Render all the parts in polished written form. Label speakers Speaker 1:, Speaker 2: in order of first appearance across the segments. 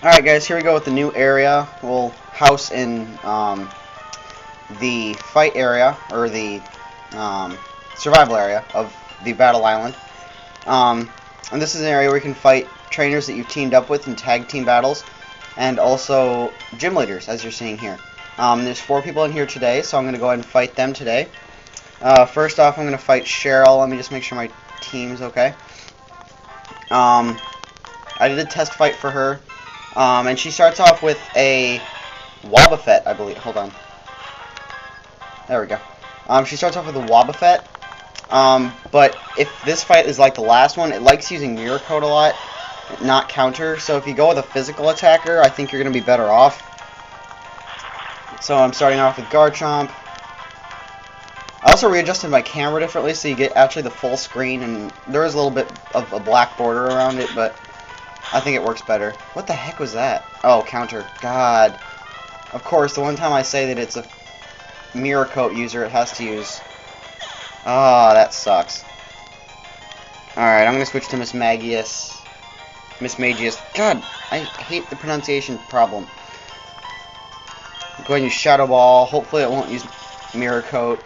Speaker 1: Alright guys, here we go with the new area. We'll house in the fight area, or the survival area of the battle island. And this is an area where you can fight trainers that you've teamed up with in tag team battles, and also gym leaders, as you're seeing here. There's 4 people in here today, so I'm going to go ahead and fight them today. First off, I'm going to fight Cheryl. Let me just make sure my team's okay. I did a test fight for her. And she starts off with a Wobbuffet, I believe. Hold on. There we go. She starts off with a Wobbuffet. But if this fight is like the last one, it likes using Mirror Code a lot, not counter. So if you go with a physical attacker, I think you're going to be better off. So I'm starting off with Garchomp. I also readjusted my camera differently so you get actually the full screen, and there is a little bit of a black border around it, but I think it works better. What the heck was that? Oh, counter. God. Of course, the one time I say that it's a mirror coat user, it has to use... Ah, that sucks. Alright, I'm going to switch to Miss Magius. God, I hate the pronunciation problem. Go ahead and use Shadow Ball. Hopefully it won't use mirror coat.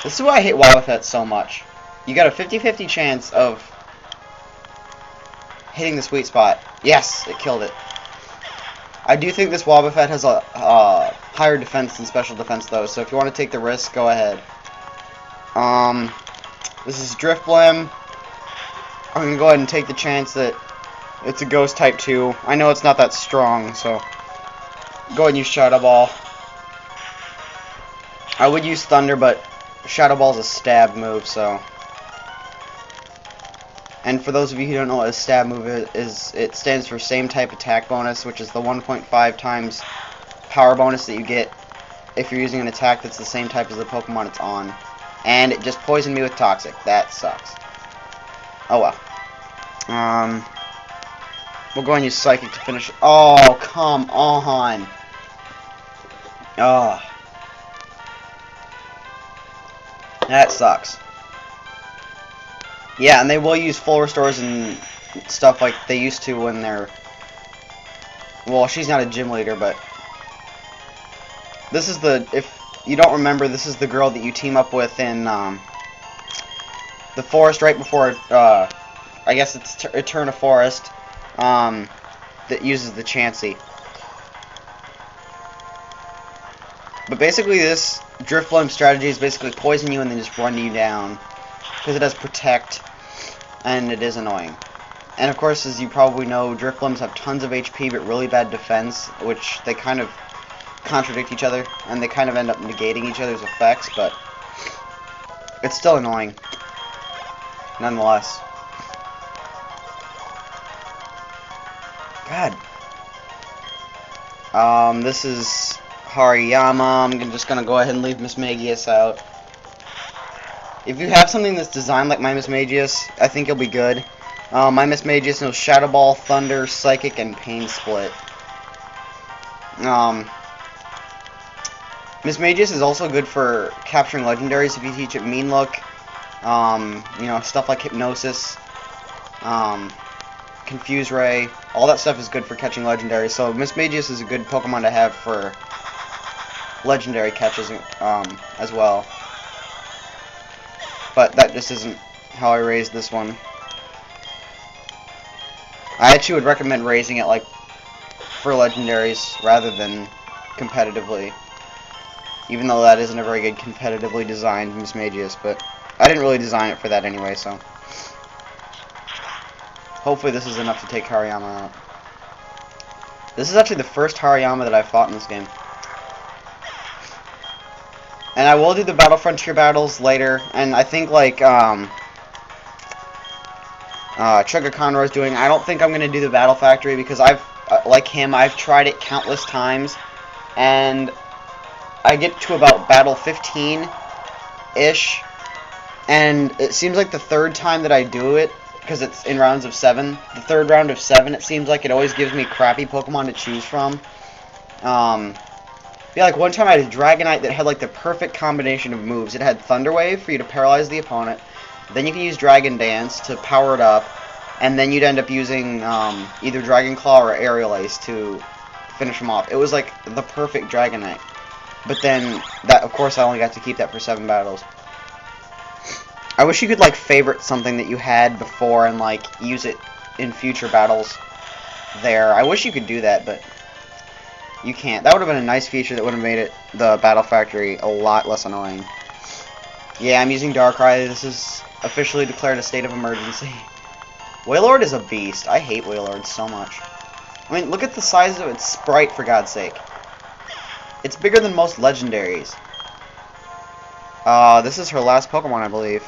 Speaker 1: This is why I hate Wobbuffet so much. You got a 50-50 chance of hitting the sweet spot. Yes, it killed it. I do think this Wobbuffet has a higher defense than special defense, though, so if you want to take the risk, go ahead. This is Drifblim. I'm going to go ahead and take the chance that it's a Ghost type 2. I know it's not that strong, so go ahead and use Shadow Ball. I would use Thunder, but Shadow Ball is a stab move, so... And for those of you who don't know what a stab move is, it stands for same type attack bonus, which is the 1.5 times power bonus that you get if you're using an attack that's the same type as the Pokemon it's on. And it just poisoned me with Toxic. That sucks. Oh well. We'll go and use Psychic to finish. Oh, come on. Oh. That sucks. Yeah, and they will use full restores and stuff like they used to when they're... Well, she's not a gym leader, but... This is the... If you don't remember, this is the girl that you team up with in the forest right before... I guess it's Eterna Forest. That uses the Chansey. But basically this Drifblim strategy is basically poison you and then just run you down. Because it has Protect, and it is annoying. And of course, as you probably know, Drifblims have tons of HP but really bad defense, which they kind of contradict each other, and they kind of end up negating each other's effects, but it's still annoying, nonetheless. God. This is Hariyama. I'm just gonna go ahead and leave Miss Magius out. If you have something that's designed like my Miss Magius, I think you'll be good. My Miss Magius knows Shadow Ball, Thunder, Psychic, and Pain Split. Miss Magius is also good for capturing legendaries if you teach it Mean Look. You know, stuff like Hypnosis, Confuse Ray. All that stuff is good for catching legendaries. So Miss Magius is a good Pokemon to have for legendary catches as well. But that just isn't how I raised this one. I actually would recommend raising it like for legendaries rather than competitively. Even though that isn't a very good competitively designed Miss Magius, but I didn't really design it for that anyway, so. Hopefully this is enough to take Hariyama out. This is actually the first Hariyama that I've fought in this game. And I will do the Battle Frontier battles later, and I think like Sugar Conroy's doing. I don't think I'm gonna do the Battle Factory because I've like him, I've tried it countless times, and I get to about Battle 15-ish, and it seems like the third time that I do it, because it's in rounds of 7, the third round of 7, it seems like it always gives me crappy Pokemon to choose from. Yeah, like one time I had a Dragonite that had like the perfect combination of moves. It had Thunder Wave for you to paralyze the opponent. Then you can use Dragon Dance to power it up. and then you'd end up using either Dragon Claw or Aerial Ace to finish him off. It was like the perfect Dragonite. But then, that of course I only got to keep that for 7 battles. I wish you could like favorite something that you had before and like use it in future battles there. I wish you could do that, but you can't. That would have been a nice feature that would have made the Battle Factory a lot less annoying. Yeah, I'm using Darkrai. This is officially declared a state of emergency. Wailord is a beast. I hate Wailord so much. I mean, look at the size of its sprite, for God's sake. It's bigger than most legendaries. This is her last Pokemon, I believe.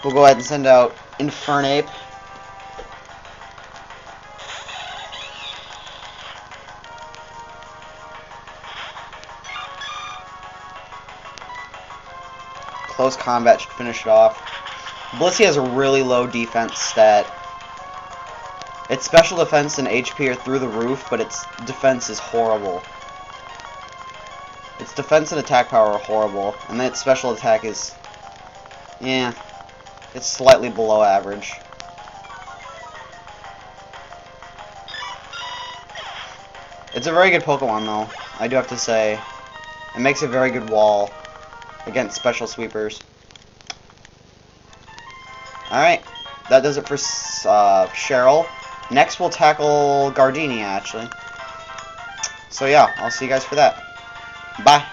Speaker 1: We'll go ahead and send out Infernape. Close combat should finish it off. Blissey has a really low defense stat. Its special defense and HP are through the roof, but its defense is horrible. Its defense and attack power are horrible, and then its special attack is... yeah, it's slightly below average. It's a very good Pokemon, though, I do have to say. It makes a very good wall against special sweepers. Alright, that does it for Cheryl. Next we'll tackle Gardenia, actually. So yeah, I'll see you guys for that. Bye.